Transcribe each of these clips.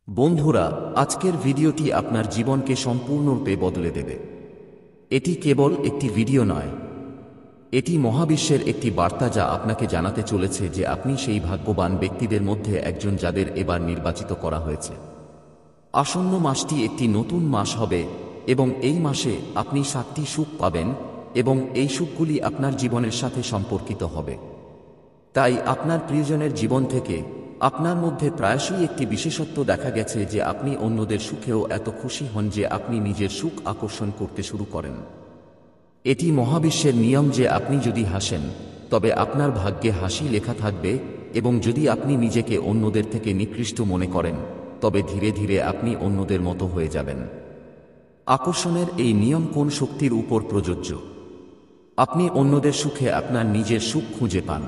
বন্ধুরা, আজকের ভিডিওটি আপনার জীবনকে সম্পূর্ণরূপে বদলে দেবে। এটি কেবল একটি ভিডিও নয়, এটি মহাবিশ্বের একটি বার্তা যা আপনাকে জানাতে চলেছে যে আপনি সেই ভাগ্যবান ব্যক্তিদের মধ্যে একজন যাদের এবার নির্বাচিত করা হয়েছে। আসন্ন মাসটি একটি নতুন মাস হবে এবং এই মাসে আপনি 7টি সুখ পাবেন এবং এই সুখগুলি আপনার জীবনের সাথে সম্পর্কিত হবে। তাই আপনার প্রিয়জনের জীবন থেকে আপনার মধ্যে প্রায়শই একটি বিশেষত্ব দেখা গেছে যে আপনি অন্যদের সুখেও এত খুশি হন যে আপনি নিজের সুখ আকর্ষণ করতে শুরু করেন। এটি মহাবিশ্বের নিয়ম যে আপনি যদি হাসেন তবে আপনার ভাগ্যে হাসি লেখা থাকবে, এবং যদি আপনি নিজেকে অন্যদের থেকে নিকৃষ্ট মনে করেন তবে ধীরে ধীরে আপনি অন্যদের মতো হয়ে যাবেন। আকর্ষণের এই নিয়ম কোন শক্তির উপর প্রযোজ্য? আপনি অন্যদের সুখে আপনার নিজের সুখ খুঁজে পান।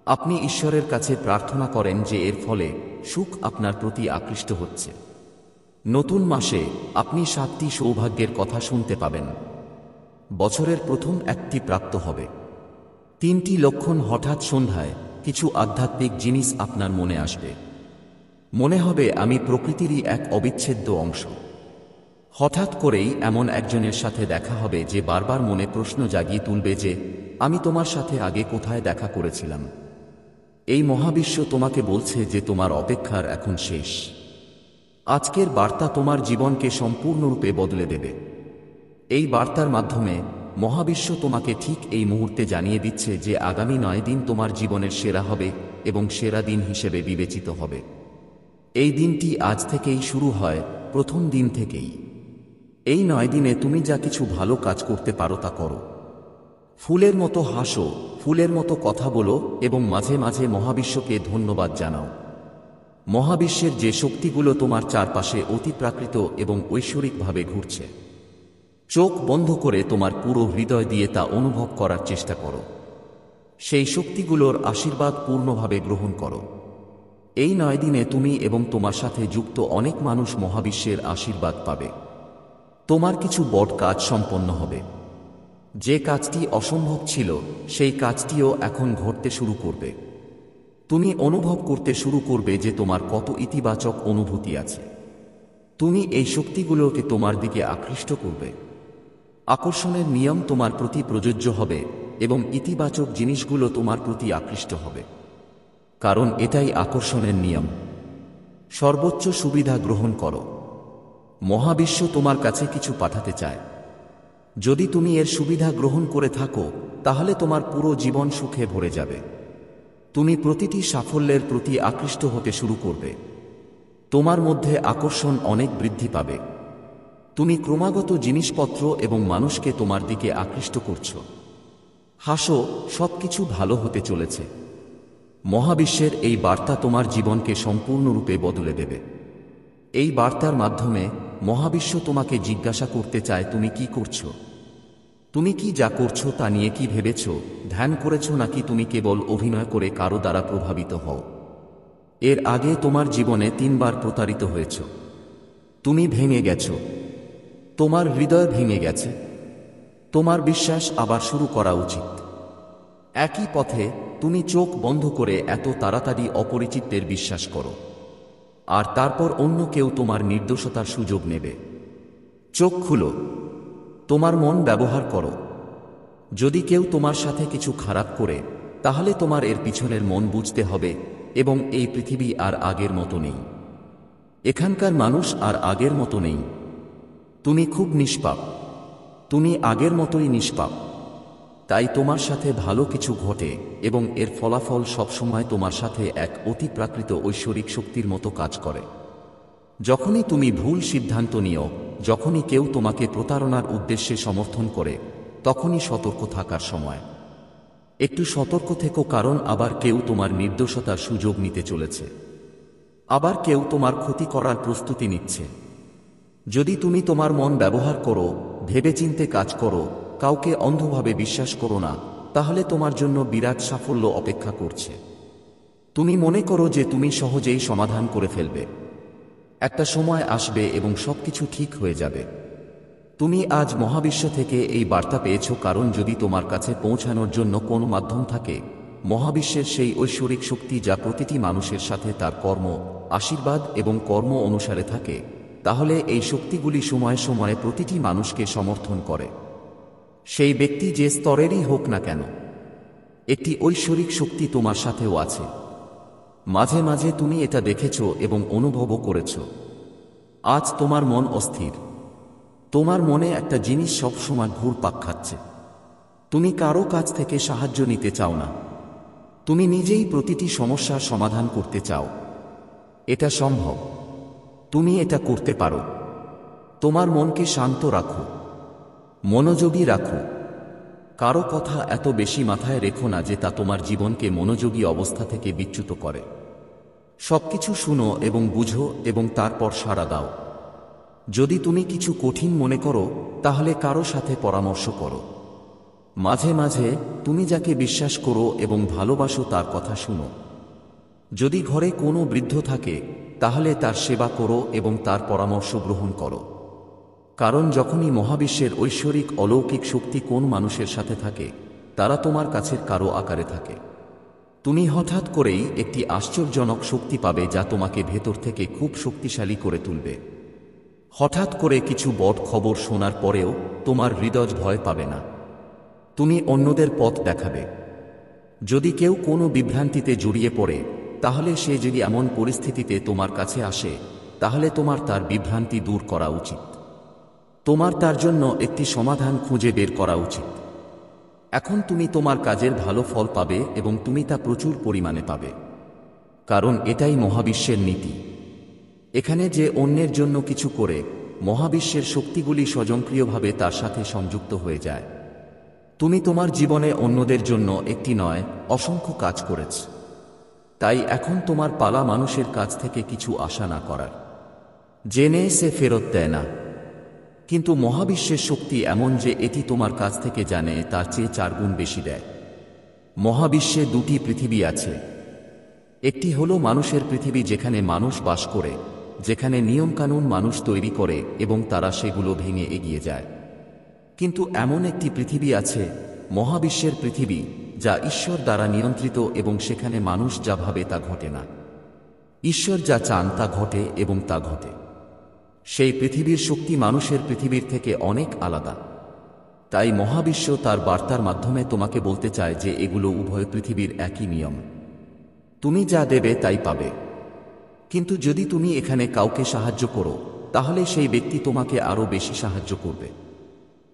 আপনি ঈশ্বরের কাছে প্রার্থনা করেন যে এর ফলে সুখ আপনার প্রতি আকৃষ্ট হচ্ছে। নতুন মাসে আপনি 7টি সৌভাগ্যের কথা শুনতে পাবেন। বছরের প্রথম একটি প্রাপ্ত হবে। 3টি লক্ষণ হঠাৎ সন্ধ্যায় কিছু আধ্যাত্মিক জিনিস আপনার মনে আসবে। মনে হবে আমি প্রকৃতিরই এক অবিচ্ছেদ্য অংশ। হঠাৎ করেই এমন একজনের সাথে দেখা হবে যে বারবার মনে প্রশ্ন জাগিয়ে তুলবে যে আমি তোমার সাথে আগে কোথায় দেখা করেছিলাম। এই মহাবিশ্ব তোমাকে বলছে যে তোমার অপেক্ষার এখন শেষ। আজকের বার্তা তোমার জীবনকে সম্পূর্ণরূপে বদলে দেবে। এই বার্তার মাধ্যমে মহাবিশ্ব তোমাকে ঠিক এই মুহূর্তে জানিয়ে দিচ্ছে যে আগামী 9 দিন তোমার জীবনের সেরা হবে এবং সেরা দিন হিসেবে বিবেচিত হবে। এই দিনটি আজ থেকেই শুরু হয়, প্রথম দিন থেকেই। এই 9 দিনে তুমি যা কিছু ভালো কাজ করতে পারো তা করো। ফুলের মতো হাসো, ফুলের মতো কথা বলো এবং মাঝে মাঝে মহাবিশ্বকে ধন্যবাদ জানাও। মহাবিশ্বের যে শক্তিগুলো তোমার চারপাশে অতিপ্রাকৃত এবং ঐশ্বরিকভাবে ঘুরছে, চোখ বন্ধ করে তোমার পুরো হৃদয় দিয়ে তা অনুভব করার চেষ্টা করো। সেই শক্তিগুলোর আশীর্বাদ পূর্ণভাবে গ্রহণ করো। এই 9 দিনে তুমি এবং তোমার সাথে যুক্ত অনেক মানুষ মহাবিশ্বের আশীর্বাদ পাবে। তোমার কিছু বড় কাজ সম্পন্ন হবে। যে কাজটি অসম্ভব ছিল সেই কাজটিও এখন ঘটতে শুরু করবে। তুমি অনুভব করতে শুরু করবে যে তোমার কত ইতিবাচক অনুভূতি আছে। তুমি এই শক্তিগুলোকে তোমার দিকে আকৃষ্ট করবে। আকর্ষণের নিয়ম তোমার প্রতি প্রযোজ্য হবে এবং ইতিবাচক জিনিসগুলো তোমার প্রতি আকৃষ্ট হবে, কারণ এটাই আকর্ষণের নিয়ম। সর্বোচ্চ সুবিধা গ্রহণ করো। মহাবিশ্ব তোমার কাছে কিছু পাঠাতে চায়। যদি তুমি এর সুবিধা গ্রহণ করে থাকো তাহলে তোমার পুরো জীবন সুখে ভরে যাবে। তুমি প্রতিটি সাফল্যের প্রতি আকৃষ্ট হতে শুরু করবে। তোমার মধ্যে আকর্ষণ অনেক বৃদ্ধি পাবে। তুমি ক্রমাগত জিনিসপত্র এবং মানুষকে তোমার দিকে আকৃষ্ট করছো। হাসো, সবকিছু ভালো হতে চলেছে। মহাবিশ্বের এই বার্তা তোমার জীবনকে সম্পূর্ণরূপে বদলে দেবে। এই বার্তার মাধ্যমে মহাবিশ্ব তোমাকে জিজ্ঞাসা করতে চায় তুমি কি করছো। তুমি কি যা করছো তা নিয়ে কি ভেবেছ, ধ্যান করেছো, নাকি তুমি কেবল অভিনয় করে কারো দ্বারা প্রভাবিত হও। এর আগে তোমার জীবনে 3 বার প্রতারিত হয়েছ। তুমি ভেঙে গেছো। তোমার হৃদয় ভেঙে গেছে। তোমার বিশ্বাস আবার শুরু করা উচিত। একই পথে তুমি চোখ বন্ধ করে এত তাড়াতাড়ি অপরিচিতদের বিশ্বাস করো, আর তারপর অন্য কেউ তোমার নির্দোষতার সুযোগ নেবে। চোখ খুলো। তোমার মন ব্যবহার করো। যদি কেউ তোমার সাথে কিছু খারাপ করে তাহলে তোমার এর পিছনের মন বুঝতে হবে, এবং এই পৃথিবী আর আগের মতো নেই। এখানকার মানুষ আর আগের মতো নেই। তুমি খুব নিষ্পাপ। তুমি আগের মতোই নিষ্পাপ। তাই তোমার সাথে ভালো কিছু ঘটে এবং এর ফলাফল সবসময় তোমার সাথে এক অতিপ্রাকৃত ঐশ্বরিক শক্তির মতো কাজ করে। যখনই তুমি ভুল সিদ্ধান্ত নিও, যখনই কেউ তোমাকে প্রতারণার উদ্দেশ্যে সমর্থন করে, তখনই সতর্ক থাকার সময়। একটু সতর্ক থেকো, কারণ আবার কেউ তোমার নির্দোষতার সুযোগ নিতে চলেছে। আবার কেউ তোমার ক্ষতি করার প্রস্তুতি নিচ্ছে। যদি তুমি তোমার মন ব্যবহার করো, ভেবেচিন্তে কাজ করো, কাউকে অন্ধভাবে বিশ্বাস করো না, তাহলে তোমার জন্য বিরাট সাফল্য অপেক্ষা করছে। তুমি মনে করো যে তুমি সহজেই সমাধান করে ফেলবে। একটা সময় আসবে এবং সবকিছু ঠিক হয়ে যাবে। তুমি আজ মহাবিশ্ব থেকে এই বার্তা পেয়েছো, কারণ যদি তোমার কাছে পৌঁছানোর জন্য কোনো মাধ্যম থাকে মহাবিশ্বের সেই ঐশ্বরিক শক্তি যা প্রতিটি মানুষের সাথে তার কর্ম, আশীর্বাদ এবং কর্ম অনুসারে থাকে, তাহলে এই শক্তিগুলি সময়ে সময়ে প্রতিটি মানুষকে সমর্থন করে। সেই ব্যক্তি যে স্তরেরই হোক না কেন, একটি ঐশ্বরিক শক্তি তোমার সাথেও আছে। মাঝে মাঝে তুমি এটা দেখেছ এবং অনুভবও করেছ। আজ তোমার মন অস্থির। তোমার মনে একটা জিনিস সবসময় ঘুরপাক খাচ্ছে। তুমি কারো কাছ থেকে সাহায্য নিতে চাও না। তুমি নিজেই প্রতিটি সমস্যার সমাধান করতে চাও। এটা সম্ভব। তুমি এটা করতে পারো। তোমার মনকে শান্ত রাখো, মনোযোগী রাখো। কারো কথা এত বেশি মাথায় রেখো না যে তা তোমার জীবনকে মনোযোগী অবস্থা থেকে বিচ্যুত করে। সবকিছু শুনো এবং বুঝো এবং তারপর সাড়া দাও। যদি তুমি কিছু কঠিন মনে করো, তাহলে কারো সাথে পরামর্শ করো। মাঝে মাঝে তুমি যাকে বিশ্বাস করো এবং ভালোবাসো তার কথা শুনো। যদি ঘরে কোনো বৃদ্ধ থাকে, তাহলে তার সেবা করো এবং তার পরামর্শ গ্রহণ করো। কারণ যখনই মহাবিশ্বের ঐশ্বরিক অলৌকিক শক্তি কোন মানুষের সাথে থাকে, তারা তোমার কাছের কারো আকারে থাকে। তুমি হঠাৎ করেই একটি আশ্চর্যজনক শক্তি পাবে যা তোমাকে ভেতর থেকে খুব শক্তিশালী করে তুলবে। হঠাৎ করে কিছু বড় খবর শোনার পরেও তোমার হৃদয় ভয় পাবে না। তুমি অন্যদের পথ দেখাবে। যদি কেউ কোনো বিভ্রান্তিতে জড়িয়ে পড়ে, তাহলে সে যদি এমন পরিস্থিতিতে তোমার কাছে আসে, তাহলে তোমার তার বিভ্রান্তি দূর করা উচিত। তোমার তার জন্য একটি সমাধান খুঁজে বের করা উচিত। এখন তুমি তোমার কাজের ভালো ফল পাবে এবং তুমি তা প্রচুর পরিমাণে পাবে। কারণ এটাই মহাবিশ্বের নীতি। এখানে যে অন্যের জন্য কিছু করে, মহাবিশ্বের শক্তিগুলি স্বয়ংক্রিয়ভাবে তার সাথে সংযুক্ত হয়ে যায়। তুমি তোমার জীবনে অন্যদের জন্য একটি নয়, অসংখ্য কাজ করেছ। তাই এখন তোমার পালা মানুষের কাছ থেকে কিছু আশা না করার। জেনে সে ফেরত দেয় না। কিন্তু মহাবিশ্বের শক্তি এমন যে এটি তোমার কাছ থেকে জানে তার চেয়ে 4 গুণ বেশি দেয়। মহাবিশ্বে দুটি পৃথিবী আছে। একটি হলো মানুষের পৃথিবী, যেখানে মানুষ বাস করে, যেখানে নিয়মকানুন মানুষ তৈরি করে এবং তারা সেগুলো ভেঙে এগিয়ে যায়। কিন্তু এমন একটি পৃথিবী আছে, মহাবিশ্বের পৃথিবী, যা ঈশ্বর দ্বারা নিয়ন্ত্রিত এবং সেখানে মানুষ যা ভাবে তা ঘটে না। ঈশ্বর যা চান তা ঘটে এবং তা ঘটে। সেই পৃথিবীর শক্তি মানুষের পৃথিবীর থেকে অনেক আলাদা। তাই মহাবিশ্ব তার বার্তার মাধ্যমে তোমাকে বলতে চায় যে এগুলো উভয় পৃথিবীর একই নিয়ম। তুমি যা দেবে তাই পাবে। কিন্তু যদি তুমি এখানে কাউকে সাহায্য করো, তাহলে সেই ব্যক্তি তোমাকে আরও বেশি সাহায্য করবে।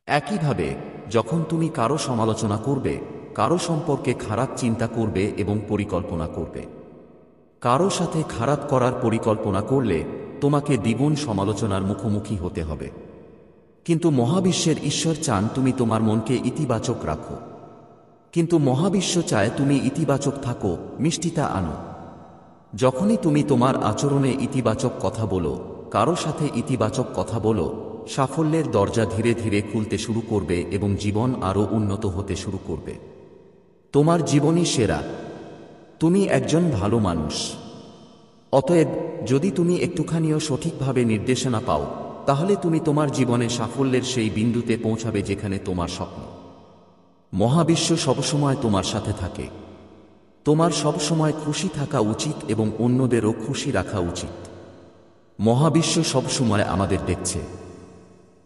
একইভাবে যখন তুমি কারো সমালোচনা করবে, কারো সম্পর্কে খারাপ চিন্তা করবে এবং পরিকল্পনা করবে, কারো সাথে খারাপ করার পরিকল্পনা করলে তোমাকে দ্বিগুণ সমালোচনার মুখোমুখি হতে হবে। কিন্তু মহাবিশ্বের ঈশ্বর চান তুমি তোমার মনকে ইতিবাচক রাখো। কিন্তু মহাবিশ্ব চায় তুমি ইতিবাচক থাকো, মিষ্টিতা আনো। যখনই তুমি তোমার আচরণে ইতিবাচক কথা বলো, কারো সাথে ইতিবাচক কথা বলো, সাফল্যের দরজা ধীরে ধীরে খুলতে শুরু করবে এবং জীবন আরও উন্নত হতে শুরু করবে। তোমার জীবনই সেরা। তুমি একজন ভালো মানুষ। অতএব যদি তুমি একটুখানিও সঠিকভাবে নির্দেশনা পাও, তাহলে তুমি তোমার জীবনে সাফল্যের সেই বিন্দুতে পৌঁছাবে যেখানে তোমার স্বপ্ন। মহাবিশ্ব সবসময় তোমার সাথে থাকে। তোমার সবসময় খুশি থাকা উচিত এবং অন্যদেরও খুশি রাখা উচিত। মহাবিশ্ব সবসময় আমাদের দেখছে।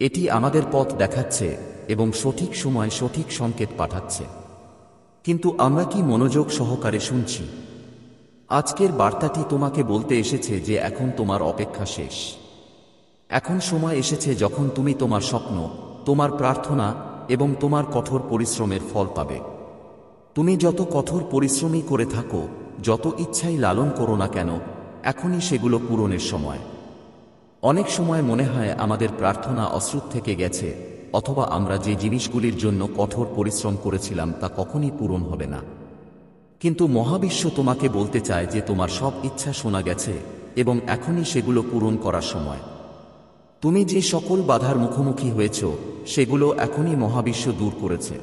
এটি আমাদের পথ দেখাচ্ছে এবং সঠিক সময় সঠিক সংকেত পাঠাচ্ছে। কিন্তু আমরা কি মনোযোগ সহকারে শুনছি? আজকের বার্তাটি তোমাকে বলতে এসেছে যে এখন তোমার অপেক্ষা শেষ। এখন সময় এসেছে যখন তুমি তোমার স্বপ্ন, তোমার প্রার্থনা এবং তোমার কঠোর পরিশ্রমের ফল পাবে। তুমি যত কঠোর পরিশ্রমই করে থাকো, যত ইচ্ছাই লালন করো না কেন, এখনই সেগুলো পূরণের সময়। অনেক সময় মনে হয় আমাদের প্রার্থনা অশ্রুত থেকে গেছে, অথবা আমরা যে জিনিসগুলির জন্য কঠোর পরিশ্রম করেছিলাম তা কখনই পূরণ হবে না। কিন্তু মহাবিশ্ব তোমাকে বলতে চায় যে তোমার সব ইচ্ছা শোনা গেছে এবং এখনই সেগুলো পূরণ করার সময়। তুমি যে সকল বাধার মুখোমুখি হয়েছ, সেগুলো এখনই মহাবিশ্ব দূর করেছে।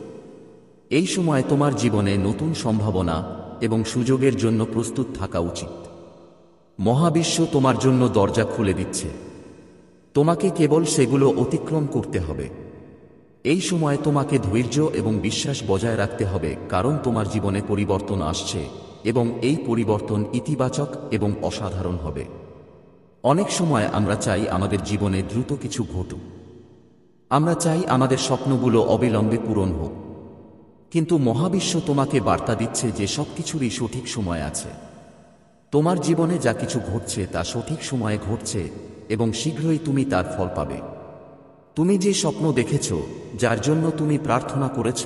এই সময় তোমার জীবনে নতুন সম্ভাবনা এবং সুযোগের জন্য প্রস্তুত থাকা উচিত। মহাবিশ্ব তোমার জন্য দরজা খুলে দিচ্ছে। তোমাকে কেবল সেগুলো অতিক্রম করতে হবে। এই সময় তোমাকে ধৈর্য এবং বিশ্বাস বজায় রাখতে হবে, কারণ তোমার জীবনে পরিবর্তন আসছে এবং এই পরিবর্তন ইতিবাচক এবং অসাধারণ হবে। অনেক সময় আমরা চাই আমাদের জীবনে দ্রুত কিছু ঘটুক। আমরা চাই আমাদের স্বপ্নগুলো অবিলম্বে পূরণ হোক। কিন্তু মহাবিশ্ব তোমাকে বার্তা দিচ্ছে যে সবকিছুরই সঠিক সময় আছে। তোমার জীবনে যা কিছু ঘটছে তা সঠিক সময়ে ঘটছে এবং শীঘ্রই তুমি তার ফল পাবে। তুমি যে স্বপ্ন দেখেছ, যার জন্য তুমি প্রার্থনা করেছ,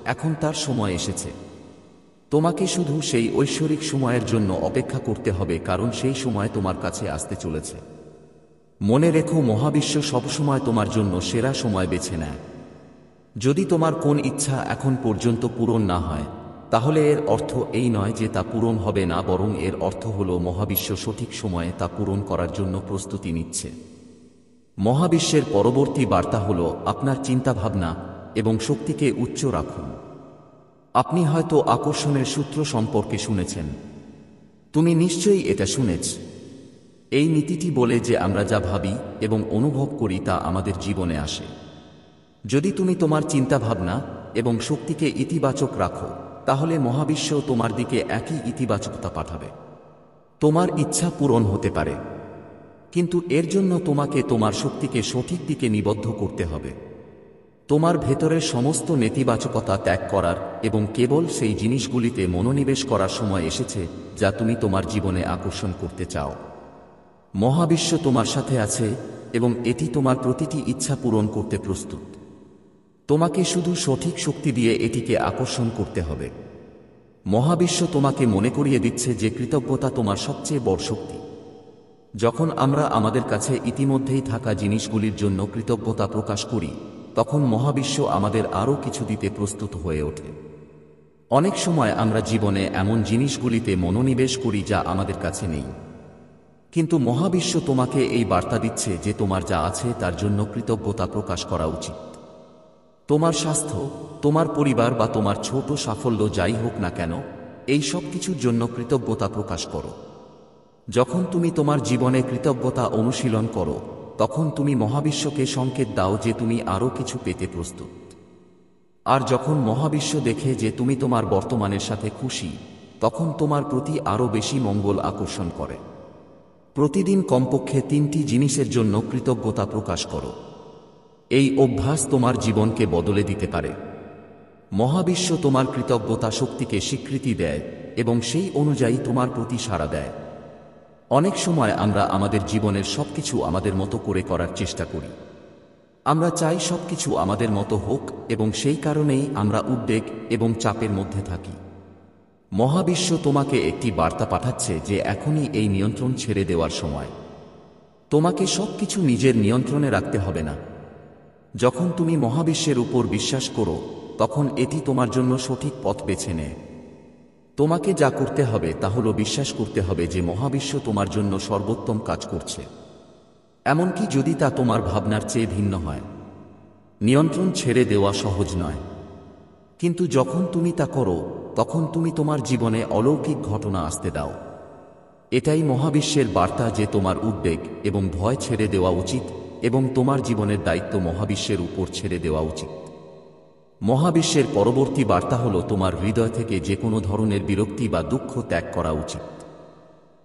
এখন তার সময় এসেছে। তোমাকে শুধু সেই ঐশ্বরিক সময়ের জন্য অপেক্ষা করতে হবে, কারণ সেই সময় তোমার কাছে আসতে চলেছে। মনে রেখো, মহাবিশ্ব সবসময় তোমার জন্য সেরা সময় বেছে নেয়। যদি তোমার কোন ইচ্ছা এখন পর্যন্ত পূরণ না হয়, তাহলে এর অর্থ এই নয় যে তা পূরণ হবে না, বরং এর অর্থ হল মহাবিশ্ব সঠিক সময়ে তা পূরণ করার জন্য প্রস্তুতি নিচ্ছে। মহাবিশ্বের পরবর্তী বার্তা হল আপনার চিন্তাভাবনা এবং শক্তিকে উচ্চ রাখুন। আপনি হয়তো আকর্ষণের সূত্র সম্পর্কে শুনেছেন। তুমি নিশ্চয়ই এটা শুনেছ। এই নীতিটি বলে যে আমরা যা ভাবি এবং অনুভব করি তা আমাদের জীবনে আসে। যদি তুমি তোমার চিন্তাভাবনা এবং শক্তিকে ইতিবাচক রাখো, তাহলে মহাবিশ্ব তোমার দিকে একই ইতিবাচকতা পাঠাবে। তোমার ইচ্ছা পূরণ হতে পারে, কিন্তু এর জন্য তোমাকে তোমার শক্তিকে সঠিক দিকে নিবদ্ধ করতে হবে। তোমার ভেতরের সমস্ত নেতিবাচকতা ত্যাগ করার এবং কেবল সেই জিনিসগুলিতে মনোনিবেশ করার সময় এসেছে যা তুমি তোমার জীবনে আকর্ষণ করতে চাও। মহাবিশ্ব তোমার সাথে আছে এবং এটি তোমার প্রতিটি ইচ্ছা পূরণ করতে প্রস্তুত। তোমাকে শুধু সঠিক শক্তি দিয়ে এটিকে আকর্ষণ করতে হবে। মহাবিশ্ব তোমাকে মনে করিয়ে দিচ্ছে যে কৃতজ্ঞতা তোমার সবচেয়ে বড় শক্তি। যখন আমরা আমাদের কাছে ইতিমধ্যেই থাকা জিনিসগুলির জন্য কৃতজ্ঞতা প্রকাশ করি, তখন মহাবিশ্ব আমাদের আরও কিছু দিতে প্রস্তুত হয়ে ওঠে। অনেক সময় আমরা জীবনে এমন জিনিসগুলিতে মনোনিবেশ করি যা আমাদের কাছে নেই, কিন্তু মহাবিশ্ব তোমাকে এই বার্তা দিচ্ছে যে তোমার যা আছে তার জন্য কৃতজ্ঞতা প্রকাশ করা উচিত। তোমার স্বাস্থ্য, তোমার পরিবার বা তোমার ছোট সাফল্য যাই হোক না কেন, এই সব কিছুর জন্য কৃতজ্ঞতা প্রকাশ করো। যখন তুমি তোমার জীবনে কৃতজ্ঞতা অনুশীলন করো, তখন তুমি মহাবিশ্বকে সংকেত দাও যে তুমি আরও কিছু পেতে প্রস্তুত। আর যখন মহাবিশ্ব দেখে যে তুমি তোমার বর্তমানের সাথে খুশি, তখন তোমার প্রতি আরও বেশি মঙ্গল আকর্ষণ করে। প্রতিদিন কমপক্ষে 3টি জিনিসের জন্য কৃতজ্ঞতা প্রকাশ করো। এই অভ্যাস তোমার জীবনকে বদলে দিতে পারে। মহাবিশ্ব তোমার কৃতজ্ঞতা শক্তিকে স্বীকৃতি দেয় এবং সেই অনুযায়ী তোমার প্রতি সাড়া দেয়। অনেক সময় আমরা আমাদের জীবনের সবকিছু আমাদের মতো করে করার চেষ্টা করি। আমরা চাই সবকিছু আমাদের মতো হোক এবং সেই কারণেই আমরা উদ্বেগ এবং চাপের মধ্যে থাকি। মহাবিশ্ব তোমাকে একটি বার্তা পাঠাচ্ছে যে এখনই এই নিয়ন্ত্রণ ছেড়ে দেওয়ার সময়। তোমাকে সবকিছু নিজের নিয়ন্ত্রণে রাখতে হবে না। যখন তুমি মহাবিশ্বের উপর বিশ্বাস করো, তখন এটি তোমার জন্য সঠিক পথ বেছে নেয়। তোমাকে যা করতে হবে তা হলো বিশ্বাস করতে হবে যে মহাবিশ্ব তোমার জন্য সর্বোত্তম কাজ করছে, এমনকি যদি তা তোমার ভাবনার চেয়ে ভিন্ন হয়। নিয়ন্ত্রণ ছেড়ে দেওয়া সহজ নয়, কিন্তু যখন তুমি তা করো, তখন তুমি তোমার জীবনে অলৌকিক ঘটনা আসতে দাও। এটাই মহাবিশ্বের বার্তা যে তোমার উদ্বেগ এবং ভয় ছেড়ে দেওয়া উচিত এবং তোমার জীবনের দায়িত্ব মহাবিশ্বের উপর ছেড়ে দেওয়া উচিত। মহাবিশ্বের পরবর্তী বার্তা হল তোমার হৃদয় থেকে যে কোনো ধরনের বিরক্তি বা দুঃখ ত্যাগ করা উচিত।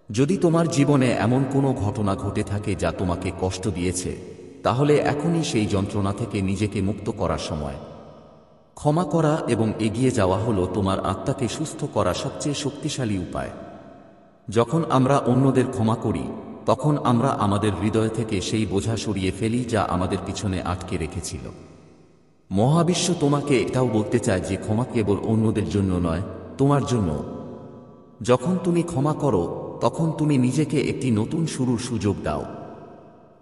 যদি তোমার জীবনে এমন কোনো ঘটনা ঘটে থাকে যা তোমাকে কষ্ট দিয়েছে, তাহলে এখনই সেই যন্ত্রণা থেকে নিজেকে মুক্ত করার সময়। ক্ষমা করা এবং এগিয়ে যাওয়া হলো তোমার আত্মাকে সুস্থ করা সবচেয়ে শক্তিশালী উপায়। যখন আমরা অন্যদের ক্ষমা করি, তখন আমরা আমাদের হৃদয় থেকে সেই বোঝা সরিয়ে ফেলি যা আমাদের পিছনে আটকে রেখেছিল। মহাবিশ্ব তোমাকে এটাও বলতে চায় যে ক্ষমা কেবল অন্যদের জন্য নয়, তোমার জন্য। যখন তুমি ক্ষমা করো, তখন তুমি নিজেকে একটি নতুন শুরুর সুযোগ দাও।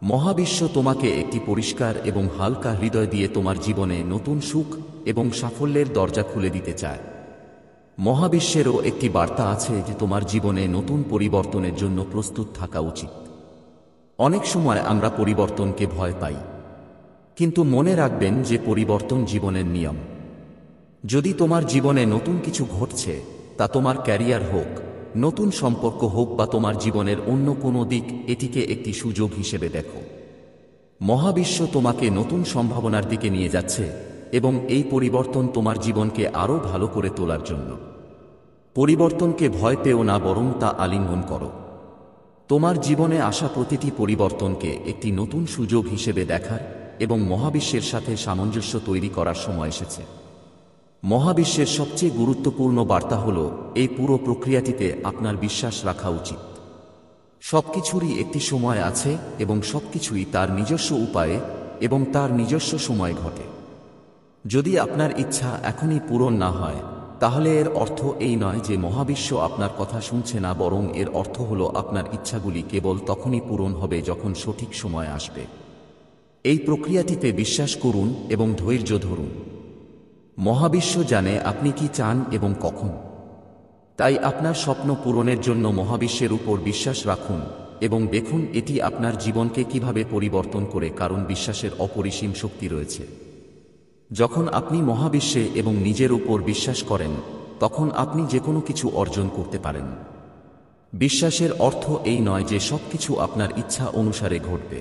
মহাবিশ্ব তোমাকে একটি পরিষ্কার এবং হালকা হৃদয় দিয়ে তোমার জীবনে নতুন সুখ এবং সাফল্যের দরজা খুলে দিতে চায়। মহাবিশ্বেরও একটি বার্তা আছে যে তোমার জীবনে নতুন পরিবর্তনের জন্য প্রস্তুত থাকা উচিত। অনেক সময় আমরা পরিবর্তনকে ভয় পাই, কিন্তু মনে রাখবেন যে পরিবর্তন জীবনের নিয়ম। যদি তোমার জীবনে নতুন কিছু ঘটছে, তা তোমার ক্যারিয়ার হোক, নতুন সম্পর্ক হোক বা তোমার জীবনের অন্য কোনো দিক, এটিকে একটি সুযোগ হিসেবে দেখো। মহাবিশ্ব তোমাকে নতুন সম্ভাবনার দিকে নিয়ে যাচ্ছে এবং এই পরিবর্তন তোমার জীবনকে আরও ভালো করে তোলার জন্য। পরিবর্তনকে ভয় পেও না, বরং তা আলিঙ্গন করো। তোমার জীবনে আসা প্রতিটি পরিবর্তনকে একটি নতুন সুযোগ হিসেবে দেখার এবং মহাবিশ্বের সাথে সামঞ্জস্য তৈরি করার সময় এসেছে। মহাবিশ্বের সবচেয়ে গুরুত্বপূর্ণ বার্তা হল, এই পুরো প্রক্রিয়াটিতে আপনার বিশ্বাস রাখা উচিত। সবকিছুরই একটি সময় আছে এবং সবকিছুই তার নিজস্ব উপায়ে এবং তার নিজস্ব সময় ঘটে। যদি আপনার ইচ্ছা এখনই পূরণ না হয়, তাহলে এর অর্থ এই নয় যে মহাবিশ্ব আপনার কথা শুনছে না, বরং এর অর্থ হল আপনার ইচ্ছাগুলি কেবল তখনই পূরণ হবে যখন সঠিক সময় আসবে। এই প্রক্রিয়াটিতে বিশ্বাস করুন এবং ধৈর্য ধরুন। মহাবিশ্ব জানে আপনি কি চান এবং কখন। তাই আপনার স্বপ্ন পূরণের জন্য মহাবিশ্বের উপর বিশ্বাস রাখুন এবং দেখুন এটি আপনার জীবনকে কিভাবে পরিবর্তন করে, কারণ বিশ্বাসের অপরিসীম শক্তি রয়েছে। যখন আপনি মহাবিশ্বে এবং নিজের উপর বিশ্বাস করেন, তখন আপনি যে কোনো কিছু অর্জন করতে পারেন। বিশ্বাসের অর্থ এই নয় যে সবকিছু আপনার ইচ্ছা অনুসারে ঘটবে,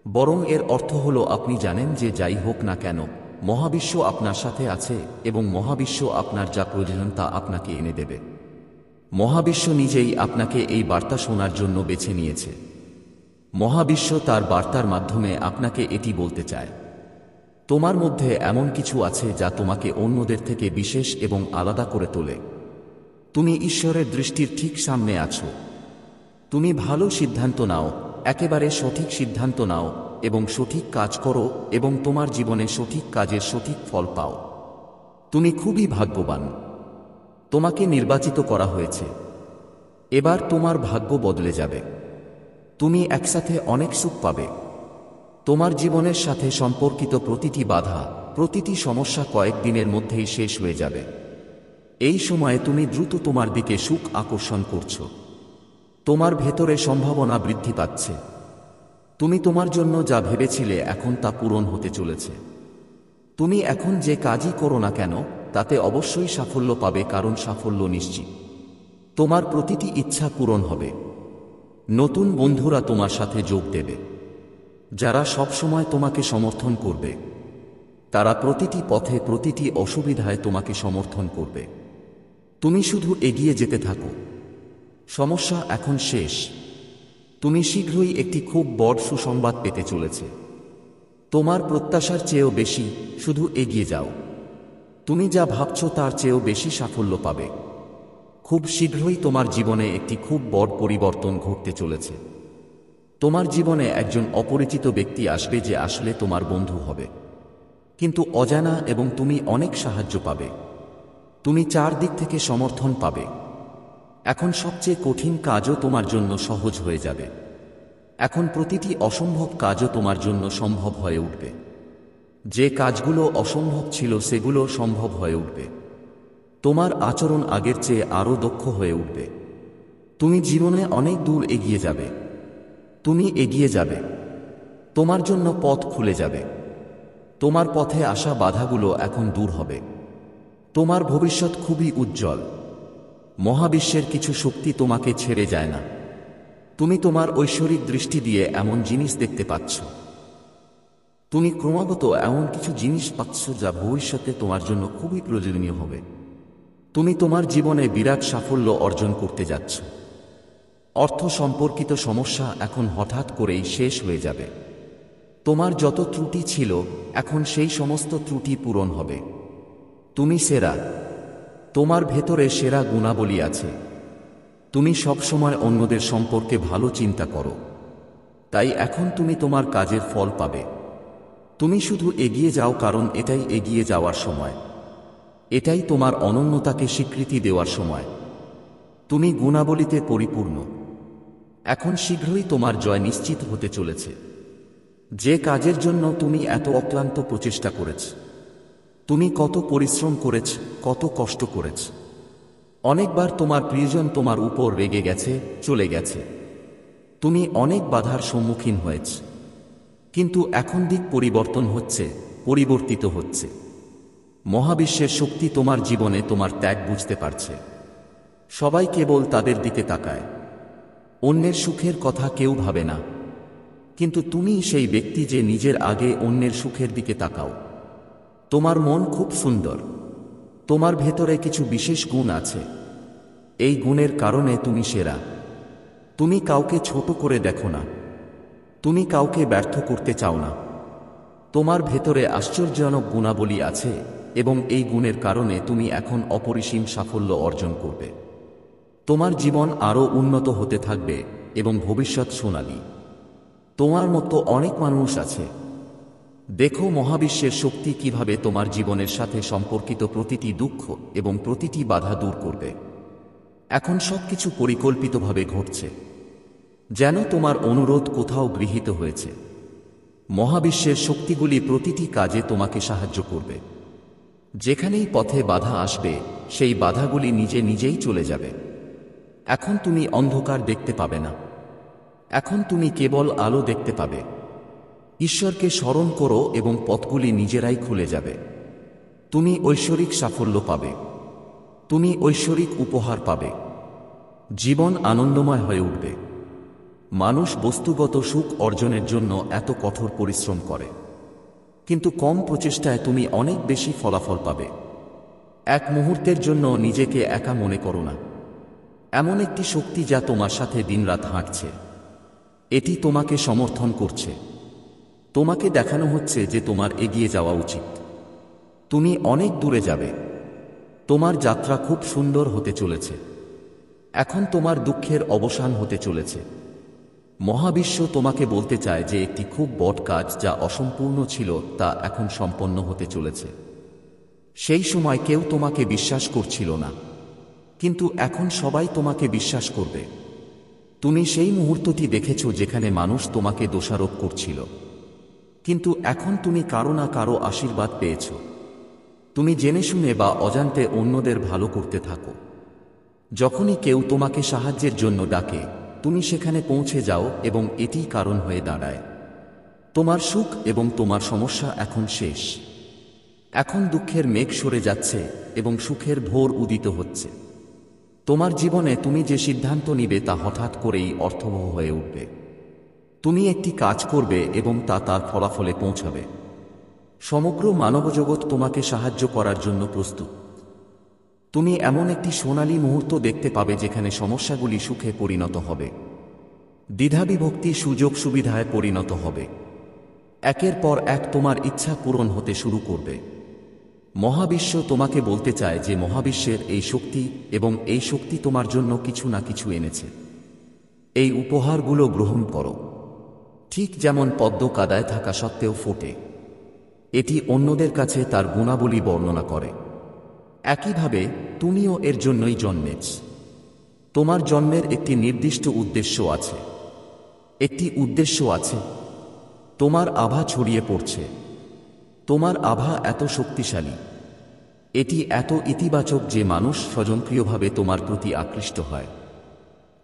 বরং এর অর্থ হল আপনি জানেন যে যাই হোক না কেন, মহাবিশ্ব আপনার সাথে আছে এবং মহাবিশ্ব আপনার যা প্রয়োজন তা আপনাকে এনে দেবে। মহাবিশ্ব নিজেই আপনাকে এই বার্তা শোনার জন্য বেছে নিয়েছে। মহাবিশ্ব তার বার্তার মাধ্যমে আপনাকে এটি বলতে চায়, তোমার মধ্যে এমন কিছু আছে যা তোমাকে অন্যদের থেকে বিশেষ এবং আলাদা করে তোলে। তুমি ঈশ্বরের দৃষ্টির ঠিক সামনে আছো। তুমি ভালো সিদ্ধান্ত নাও, একেবারে সঠিক সিদ্ধান্ত নাও এবং সঠিক কাজ করো এবং তোমার জীবনে সঠিক কাজের সঠিক ফল পাও। তুমি খুবই ভাগ্যবান। তোমাকে নির্বাচিত করা হয়েছে। এবার তোমার ভাগ্য বদলে যাবে। তুমি একসাথে অনেক সুখ পাবে। তোমার জীবনের সাথে সম্পর্কিত প্রতিটি বাধা, প্রতিটি সমস্যা কয়েকদিনের মধ্যেই শেষ হয়ে যাবে। এই সময়ে তুমি দ্রুত তোমার দিকে সুখ আকর্ষণ করছো। তোমার ভেতরে সম্ভাবনা বৃদ্ধি পাচ্ছে। তুমি তোমার জন্য যা ভেবেছিলে এখন তা পূরণ হতে চলেছে। তুমি এখন যে কাজই করো না কেন, তাতে অবশ্যই সাফল্য পাবে, কারণ সাফল্য নিশ্চিত। তোমার প্রতিটি ইচ্ছা পূরণ হবে। নতুন বন্ধুরা তোমার সাথে যোগ দেবে, যারা সবসময় তোমাকে সমর্থন করবে। তারা প্রতিটি পথে, প্রতিটি অসুবিধায় তোমাকে সমর্থন করবে। তুমি শুধু এগিয়ে যেতে থাকো। সমস্যা এখন শেষ। তুমি শীঘ্রই একটি খুব বড় সুসংবাদ পেতে চলেছে। তোমার প্রত্যাশার চেয়েও বেশি, শুধু এগিয়ে যাও। তুমি যা ভাবছো তার চেয়েও বেশি সাফল্য পাবে। খুব শীঘ্রই তোমার জীবনে একটি খুব বড় পরিবর্তন ঘটতে চলেছে। তোমার জীবনে একজন অপরিচিত ব্যক্তি আসবে যে আসলে তোমার বন্ধু হবে, কিন্তু অজানা, এবং তুমি অনেক সাহায্য পাবে। তুমি চারদিক থেকে সমর্থন পাবে। এখন সবচেয়ে কঠিন কাজও তোমার জন্য সহজ হয়ে যাবে। এখন প্রতিটি অসম্ভব কাজও তোমার জন্য সম্ভব হয়ে উঠবে। যে কাজগুলো অসম্ভব ছিল সেগুলো সম্ভব হয়ে উঠবে। তোমার আচরণ আগের চেয়ে আরও দক্ষ হয়ে উঠবে। তুমি জীবনে অনেক দূর এগিয়ে যাবে। তুমি এগিয়ে যাবে। তোমার জন্য পথ খুলে যাবে। তোমার পথে আসা বাধাগুলো এখন দূর হবে। তোমার ভবিষ্যৎ খুবই উজ্জ্বল। মহাবিশ্বের কিছু শক্তি তোমাকে ছেড়ে যায় না। তুমি তোমার ঐশ্বরিক দৃষ্টি দিয়ে এমন জিনিস দেখতে পাচ্ছ। তুমি ক্রমাগত এমন কিছু জিনিস পাচ্ছ যা ভবিষ্যতে তোমার জন্য খুবই প্রয়োজনীয় হবে। তুমি তোমার জীবনে বিরাট সাফল্য অর্জন করতে যাচ্ছ। অর্থ সম্পর্কিত সমস্যা এখন হঠাৎ করেই শেষ হয়ে যাবে। তোমার যত ত্রুটি ছিল, এখন সেই সমস্ত ত্রুটি পূরণ হবে। তুমি সেরা। তোমার ভেতরে সেরা গুণাবলী আছে। তুমি সবসময় অন্যদের সম্পর্কে ভালো চিন্তা করো। তাই এখন তুমি তোমার কাজের ফল পাবে। তুমি শুধু এগিয়ে যাও, কারণ এটাই এগিয়ে যাওয়ার সময়। এটাই তোমার অনন্যতাকে স্বীকৃতি দেওয়ার সময়। তুমি গুণাবলীতে পরিপূর্ণ। এখন শীঘ্রই তোমার জয় নিশ্চিত হতে চলেছে। যে কাজের জন্য তুমি এত অক্লান্ত প্রচেষ্টা করেছ, তুমি কত পরিশ্রম করেছ, কত কষ্ট করেছ। অনেকবার তোমার প্রিয়জন তোমার উপর রেগে গেছে, চলে গেছে। তুমি অনেক বাধার সম্মুখীন হয়েছ, কিন্তু এখন দিক পরিবর্তন হচ্ছে, পরিবর্তিত হচ্ছে। মহাবিশ্বের শক্তি তোমার জীবনে তোমার ত্যাগ বুঝতে পারছে। সবাই কেবল তাদের দিকে তাকায়। অন্যের সুখের কথা কেউ ভাবে না, কিন্তু তুমি সেই ব্যক্তি যে নিজের আগে অন্যের সুখের দিকে তাকাও। তোমার মন খুব সুন্দর। তোমার ভেতরে কিছু বিশেষ গুণ আছে। এই গুণের কারণে তুমি সেরা। তুমি কাউকে ছোট করে দেখো না। তুমি কাউকে ব্যর্থ করতে চাও না। তোমার ভেতরে আশ্চর্যজনক গুণাবলী আছে এবং এই গুণের কারণে তুমি এখন অপরিসীম সাফল্য অর্জন করবে। তোমার জীবন আরও উন্নত হতে থাকবে এবং ভবিষ্যৎ সোনালী। তোমার মতো অনেক মানুষ আছে। দেখো মহাবিশ্বের শক্তি কিভাবে তোমার জীবনের সাথে সম্পর্কিত প্রতিটি দুঃখ এবং প্রতিটি বাধা দূর করবে। এখন সবকিছু পরিকল্পিতভাবে ঘটছে, যেন তোমার অনুরোধ কোথাও গৃহীত হয়েছে। মহাবিশ্বের শক্তিগুলি প্রতিটি কাজে তোমাকে সাহায্য করবে। যেখানেই পথে বাধা আসবে, সেই বাধাগুলি নিজে নিজেই চলে যাবে। এখন তুমি অন্ধকার দেখতে পাবে না। এখন তুমি কেবল আলো দেখতে পাবে। ঈশ্বরকে স্মরণ করো এবং পথগুলি নিজেরাই খুলে যাবে। তুমি ঐশ্বরিক সাফল্য পাবে। তুমি ঐশ্বরিক উপহার পাবে। জীবন আনন্দময় হয়ে উঠবে। মানুষ বস্তুগত সুখ অর্জনের জন্য এত কঠোর পরিশ্রম করে, কিন্তু কম প্রচেষ্টায় তুমি অনেক বেশি ফলাফল পাবে। এক মুহূর্তের জন্য নিজেকে একা মনে করো না। এমন একটি শক্তি যা তোমার সাথে দিনরাত হাঁটছে। এটি তোমাকে সমর্থন করছে। তোমাকে দেখানো হচ্ছে যে তোমার এগিয়ে যাওয়া উচিত। তুমি অনেক দূরে যাবে। তোমার যাত্রা খুব সুন্দর হতে চলেছে। এখন তোমার দুঃখের অবসান হতে চলেছে। মহাবিশ্ব তোমাকে বলতে চায় যে একটি খুব বড় কাজ যা অসম্পূর্ণ ছিল তা এখন সম্পন্ন হতে চলেছে। সেই সময় কেউ তোমাকে বিশ্বাস করছিল না, কিন্তু এখন সবাই তোমাকে বিশ্বাস করবে। তুমি সেই মুহূর্তটি দেখেছ যেখানে মানুষ তোমাকে দোষারোপ করছিল, কিন্তু এখন তুমি কারো না কারো আশীর্বাদ পেয়েছ। তুমি জেনে শুনে বা অজান্তে অন্যদের ভালো করতে থাকো। যখনই কেউ তোমাকে সাহায্যের জন্য ডাকে, তুমি সেখানে পৌঁছে যাও এবং এটিই কারণ হয়ে দাঁড়ায়। তোমার সুখ এবং তোমার সমস্যা এখন শেষ। এখন দুঃখের মেঘ সরে যাচ্ছে এবং সুখের ভোর উদিত হচ্ছে। তোমার জীবনে তুমি যে সিদ্ধান্ত নিবে তা হঠাৎ করেই অর্থবহ হয়ে উঠবে। তুমি একটি কাজ করবে এবং তা তার ফলাফলে পৌঁছাবে। সমগ্র মানবজগৎ তোমাকে সাহায্য করার জন্য প্রস্তুত। তুমি এমন একটি সোনালী মুহূর্ত দেখতে পাবে যেখানে সমস্যাগুলি সুখে পরিণত হবে। দ্বিধাবিভক্তি সুযোগ সুবিধায় পরিণত হবে। একের পর এক তোমার ইচ্ছা পূরণ হতে শুরু করবে। মহাবিশ্ব তোমাকে বলতে চায় যে মহাবিশ্বের এই শক্তি এবং এই শক্তি তোমার জন্য কিছু না কিছু এনেছে। এই উপহারগুলো গ্রহণ করো। ঠিক যেমন পদ্ম কাদায় থাকা সত্ত্বেও ফোটে, এটি অন্যদের কাছে তার গুণাবলী বর্ণনা করে। একইভাবে তুমিও এর জন্যই জন্মেছ। তোমার জন্মের একটি নির্দিষ্ট উদ্দেশ্য আছে। একটি উদ্দেশ্য আছে। তোমার আভা ছড়িয়ে পড়ছে। তোমার আভা এত শক্তিশালী, এটি এত ইতিবাচক যে মানুষ স্বয়ংক্রিয়ভাবে তোমার প্রতি আকৃষ্ট হয়।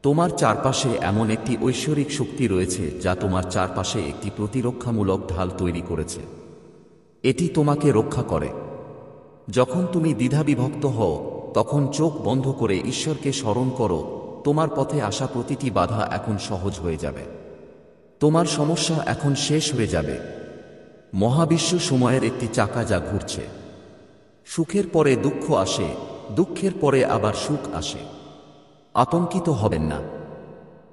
তোমার চারপাশে এমন একটি ঐশ্বরিক শক্তি রয়েছে যা তোমার চারপাশে একটি প্রতিরক্ষামূলক ঢাল তৈরি করেছে। এটি তোমাকে রক্ষা করে। যখন তুমি দ্বিধাবিভক্ত হও, তখন চোখ বন্ধ করে ঈশ্বরকে স্মরণ করো। তোমার পথে আসা প্রতিটি বাধা এখন সহজ হয়ে যাবে। তোমার সমস্যা এখন শেষ হয়ে যাবে। মহাবিশ্ব সময়ের একটি চাকা যা ঘুরছে। সুখের পরে দুঃখ আসে, দুঃখের পরে আবার সুখ আসে। আতঙ্কিত হবেন না।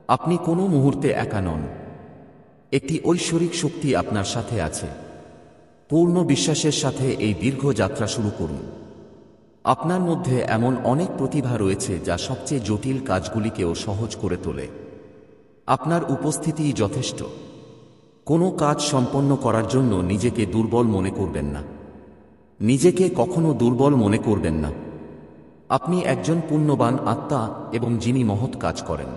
আপনি কোনো মুহূর্তে একা নন। একটি ঐশ্বরিক শক্তি আপনার সাথে আছে। পূর্ণ বিশ্বাসের সাথে এই দীর্ঘ যাত্রা শুরু করুন। আপনার মধ্যে এমন অনেক প্রতিভা রয়েছে যা সবচেয়ে জটিল কাজগুলিকেও সহজ করে তোলে। আপনার উপস্থিতিই যথেষ্ট। কোনো কাজ সম্পন্ন করার জন্য নিজেকে দুর্বল মনে করবেন না। নিজেকে কখনো দুর্বল মনে করবেন না। আপনি একজন পুণ্যবান আত্মা এবং যিনি মহৎ কাজ করেন।